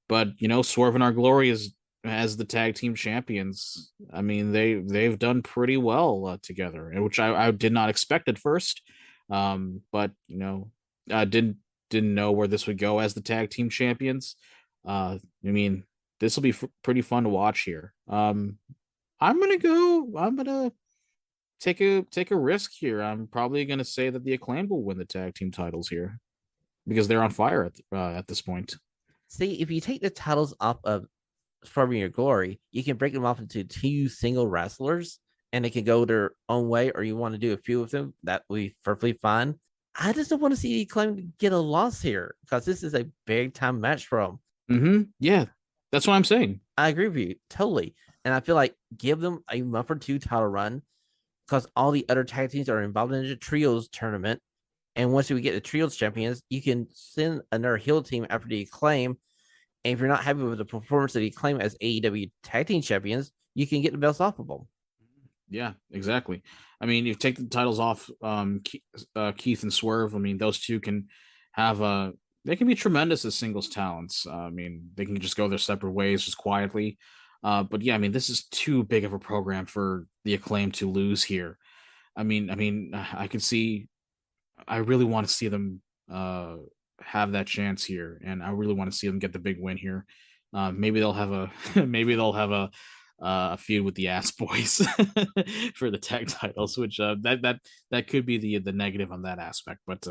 but Swerve in Our Glory is as the tag team champions. I mean, they've done pretty well together, which I did not expect at first. But I didn't know where this would go as the tag team champions. I mean, this will be pretty fun to watch here. I'm gonna take a risk here. I'm probably gonna say that the Acclaim will win the tag team titles here because they're on fire at this point. See, if you take the titles off of Swerve in Your Glory, you can break them off into two single wrestlers and they can go their own way, or you want to do a few of them, that will be perfectly fine. I just don't want to see the Acclaim get a loss here because this is a big time match for them. Mm-hmm. Yeah, that's what I'm saying. I agree with you totally. And I feel like give them a month or two title run because all the other tag teams are involved in the trios tournament. And once we get the trios champions, you can send another heel team after the Acclaim. And if you're not happy with the performance of the Acclaim as AEW tag team champions, you can get the belts off of them. Yeah, exactly. I mean, you take the titles off Keith and Swerve. I mean, those two can have they can be tremendous as singles talents. I mean, they can just go their separate ways just quietly. But yeah, I mean, this is too big of a program for the Acclaim to lose here. I mean, I can see. I really want to see them have that chance here, and I really want to see them get the big win here. Maybe they'll have a feud with the Ass Boys for the tag titles, which that could be the negative on that aspect. But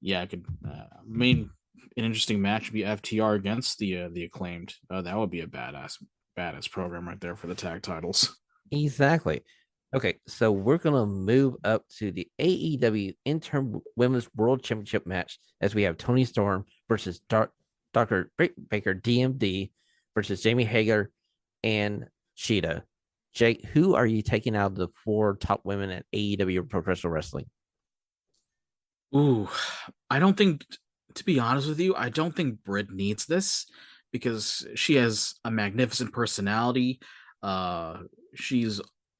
yeah, I could. I mean, an interesting match would be FTR against the Acclaimed. That would be a badass program right there for the tag titles. Exactly. Okay, so we're going to move up to the AEW Interim Women's World Championship match as we have Toni Storm versus Dr. Britt Baker, DMD, versus Jamie Hager and Sheeta. Jake, who are you taking out of the four top women at AEW Professional Wrestling? Ooh, I don't think, to be honest with you, I don't think Britt needs this because she has a magnificent personality.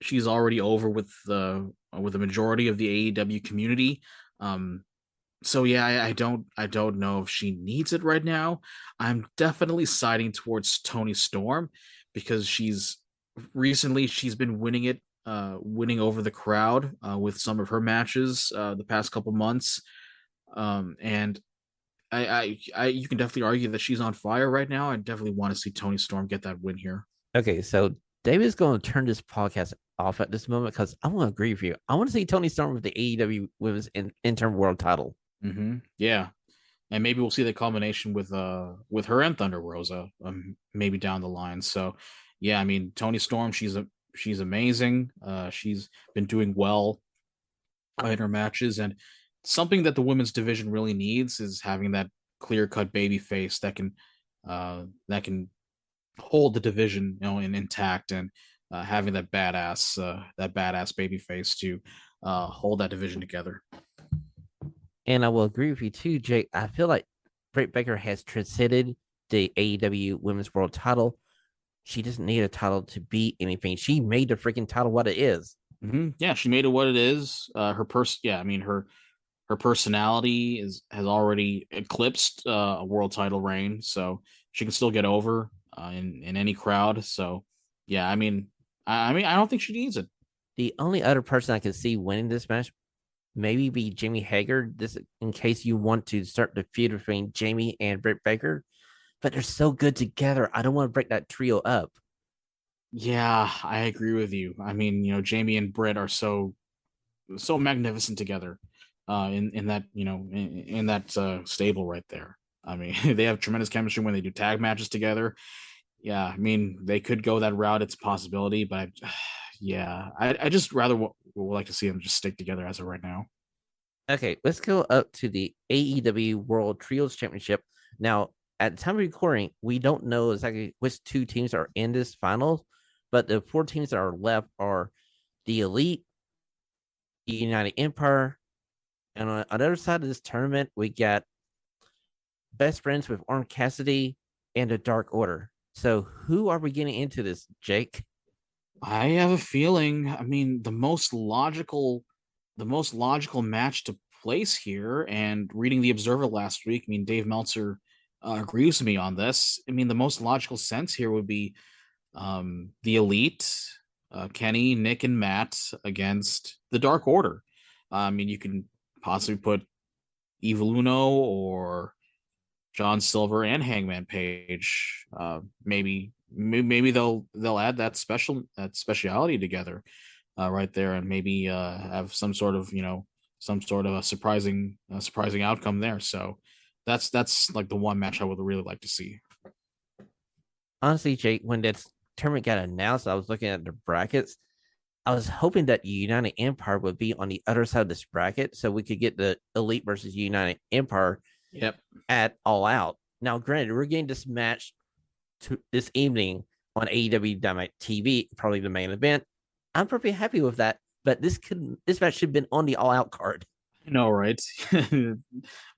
She's already over with the majority of the AEW community. So yeah, I don't know if she needs it right now. I'm definitely siding towards Toni Storm because she's been winning over the crowd with some of her matches the past couple months. And I you can definitely argue that she's on fire right now. I definitely want to see Toni Storm get that win here. Okay, so David's going to turn this podcast off at this moment because I want to agree with you. I want to see Toni Storm with the AEW Women's Interim World title. Mm-hmm. Yeah, and maybe we'll see the combination with her and Thunder Rosa maybe down the line. So yeah, I mean Tony Storm, she's amazing. She's been doing well in her matches, and something that the women's division really needs is having that clear cut baby face that can hold the division, intact, and having that badass baby face to hold that division together. And I will agree with you too, Jake. I feel like Britt Baker has transcended the AEW Women's World Title. She doesn't need a title to be anything. She made the freaking title what it is. Mm-hmm. Yeah, she made it what it is. Yeah, I mean her personality has already eclipsed a world title reign, so she can still get over in any crowd. So yeah, I mean I don't think she needs it. The only other person I can see winning this match maybe be Jamie Hager. This in case you want to start the feud between Jamie and Britt Baker, but they're so good together. I don't want to break that trio up. Yeah, I agree with you. I mean, Jamie and Britt are so magnificent together in that in that stable right there. I mean, they have tremendous chemistry when they do tag matches together. Yeah, I mean, they could go that route. It's a possibility, but yeah, I just rather would like to see them just stick together as of right now. Okay, let's go up to the AEW World Trios Championship. Now, at the time of recording, we don't know exactly which two teams are in this finals, but the four teams that are left are the Elite, the United Empire, and on the other side of this tournament, we got Best Friends with Orange Cassidy and the Dark Order. So, who are we getting into this, Jake? I have a feeling. I mean, the most logical match to place here, and reading the Observer last week, I mean, Dave Meltzer agrees with me on this. I mean, the most logical sense here would be the Elite, Kenny, Nick, and Matt against the Dark Order. I mean, you can possibly put Evil Uno or John Silver and Hangman Page. Maybe they'll add that speciality together right there, and maybe have some sort of a surprising outcome there. So that's like the one match I would really like to see. Honestly, Jake, when that tournament got announced, I was looking at the brackets. I was hoping that United Empire would be on the other side of this bracket so we could get the Elite versus United Empire Yep. at All Out. Now, granted, we're getting this match this evening on AEW Dynamite TV, probably the main event. I'm pretty happy with that, but this match should have been on the All Out card. No, right?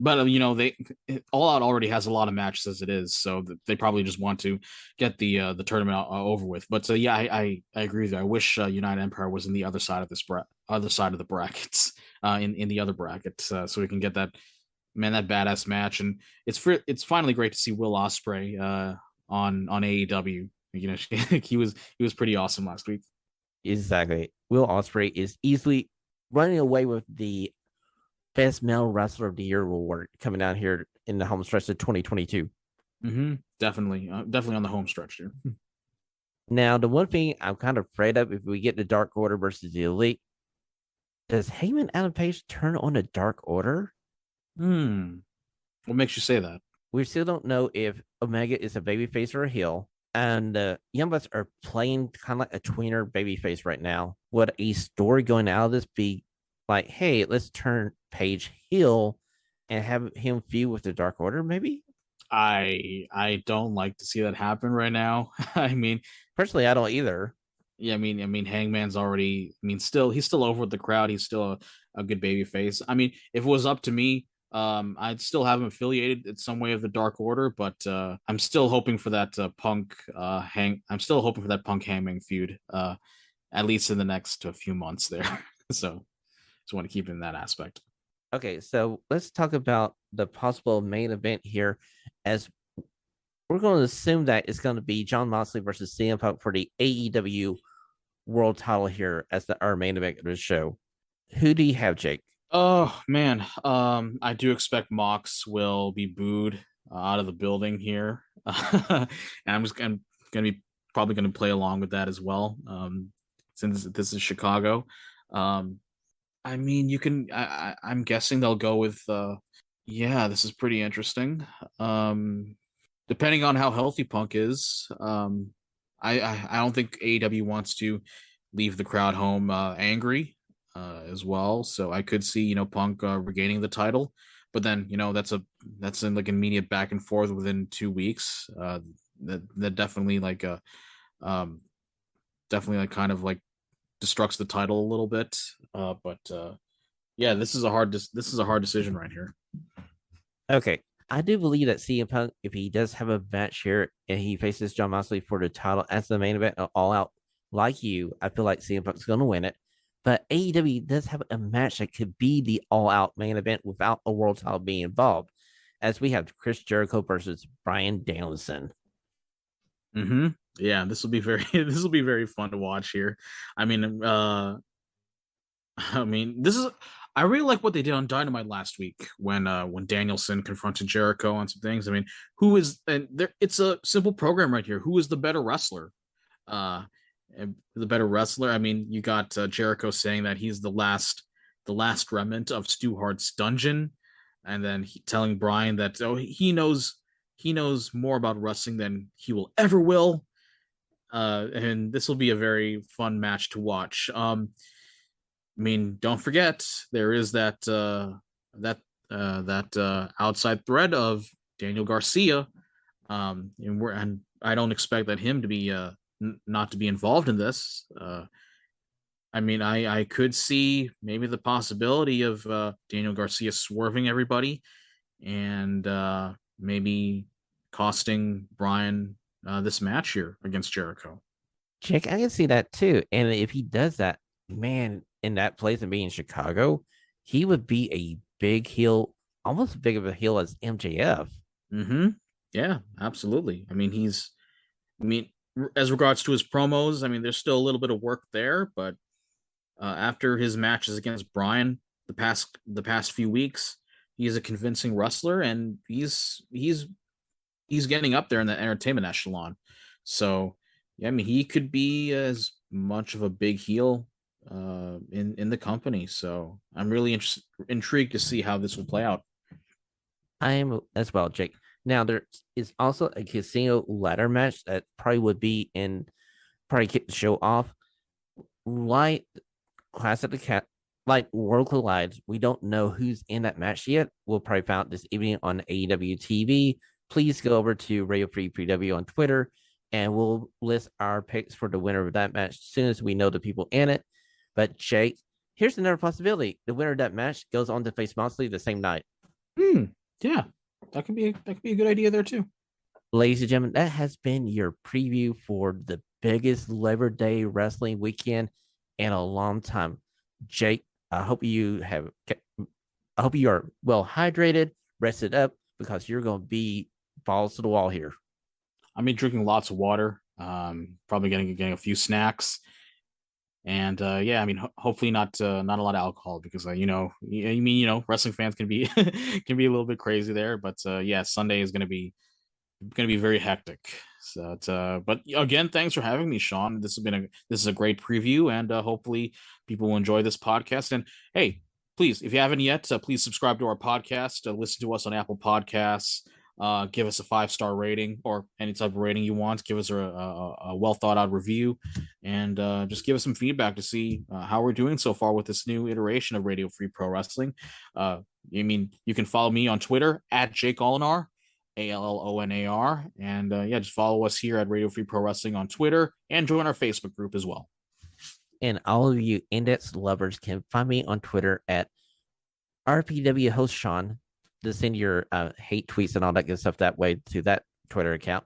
But they All Out already has a lot of matches as it is, so they probably just want to get the tournament over with. But yeah, I agree with you. I wish United Empire was in the other side of other side of the brackets, in the other bracket, so we can get that badass match. And it's finally great to see Will Ospreay on AEW. He was pretty awesome last week. Exactly. Will Ospreay is easily running away with the best male wrestler of the year award coming down here in the home stretch of 2022. Mm-hmm. Definitely on the home stretch here. Now, the one thing I'm kind of afraid of if we get the Dark Order versus the Elite, does Heyman Adam Page turn on the Dark Order? What makes you say that? We still don't know if Omega is a babyface or a heel. And the Young Bucks are playing kind of like a tweener babyface right now. Would a story going out of this be like, hey, let's turn Page heel and have him feud with the Dark Order, maybe? I don't like to see that happen right now. I mean, personally, I don't either. Yeah, I mean, Hangman's already. I mean, he's still over with the crowd. He's still a good baby face. I mean, if it was up to me, I'd still have him affiliated in some way of the Dark Order, but I'm still hoping for that Punk I'm still hoping for that Punk Hangman feud, at least in the next few months there. So, just want to keep it in that aspect. Okay, so let's talk about the possible main event here, as we're going to assume that it's going to be Jon Moxley versus CM Punk for the AEW World Title here as our main event of the show. Who do you have, Jake? Oh man, I do expect Mox will be booed out of the building here, and I'm gonna be probably gonna play along with that as well. Since this is Chicago, I mean, I'm guessing they'll go with Yeah, this is pretty interesting. Depending on how healthy Punk is, I don't think AEW wants to leave the crowd home angry as well. So I could see Punk regaining the title, but then that's in like immediate back and forth within 2 weeks. That definitely um definitely like kind of like destructs the title a little bit. But yeah, this is a hard decision right here. Okay. I do believe that CM Punk, if he does have a match here and he faces Jon Moxley for the title as the main event of All Out, like you, I feel like CM Punk's going to win it. But AEW does have a match that could be the All Out main event without a world title being involved, as we have Chris Jericho versus Bryan Danielson. Mm-hmm. Yeah, this will be very fun to watch here. I mean, this is. I really like what they did on Dynamite last week when Danielson confronted Jericho on some things. I mean, who is and there? It's a simple program right here. Who is the better wrestler? The better wrestler. I mean, you got Jericho saying that he's the last remnant of Stu Hart's dungeon, and then telling Bryan that he knows more about wrestling than he will ever will. And this will be a very fun match to watch. I mean, don't forget there is that outside thread of Daniel Garcia, and I don't expect that him to be not to be involved in this. I mean, I could see maybe the possibility of Daniel Garcia swerving everybody and maybe costing Bryan this match here against Jericho. Jake, I can see that too. And if he does that, man, in that place and being in Chicago, he would be a big heel, almost as big of a heel as MJF. Mm-hmm. Yeah, absolutely. I mean, as regards to his promos, I mean, there's still a little bit of work there, but after his matches against Bryan the past few weeks, he's a convincing wrestler, and he's getting up there in the entertainment echelon. So, yeah, I mean, he could be as much of a big heel in the company. So I'm really intrigued to see how this will play out. I am as well, Jake. Now there is also a casino ladder match that probably would be probably kick the show off. Like Class of the Cat, like World Collides, we don't know who's in that match yet. We'll probably find out this evening on AEW TV. Please go over to Radio Free PW on Twitter, and we'll list our picks for the winner of that match as soon as we know the people in it. But Jake, here's another possibility: the winner of that match goes on to face Moxley the same night. Yeah, that could be a good idea there too. Ladies and gentlemen, that has been your preview for the biggest Labor Day wrestling weekend in a long time. Jake, I hope you are well hydrated, rested up, because you're going to be balls to the wall here. I mean, drinking lots of water, probably getting a few snacks, and yeah, I mean, hopefully not a lot of alcohol, because wrestling fans can be can be a little bit crazy there. But yeah, Sunday is going to be very hectic. So, but again, thanks for having me, Shawn. This is a great preview, and hopefully people will enjoy this podcast. And hey, please, if you haven't yet, please subscribe to our podcast. Listen to us on Apple Podcasts. Give us a 5-star rating or any type of rating you want. Give us a well thought out review, and just give us some feedback to see how we're doing so far with this new iteration of Radio Free Pro Wrestling. You can follow me on Twitter at Jake Olinar, ALLONAR, and yeah, just follow us here at Radio Free Pro Wrestling on Twitter, and join our Facebook group as well. And all of you index lovers can find me on Twitter at RFPW host Shawn. To send your hate tweets and all that good stuff that way to that Twitter account.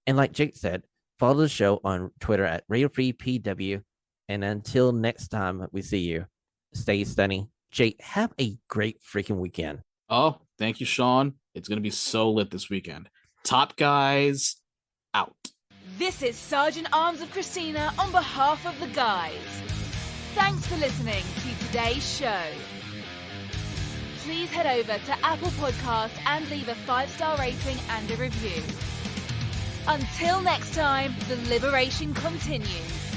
And like Jake said, follow the show on Twitter at Radio Free PW. And until next time we see you, stay stunning. Jake, have a great freaking weekend. Oh, thank you, Shawn. It's going to be so lit this weekend. Top guys out. This is Sergeant Arms of Christina on behalf of the guys. Thanks for listening to today's show. Please head over to Apple Podcasts and leave a 5-star rating and a review. Until next time, the liberation continues.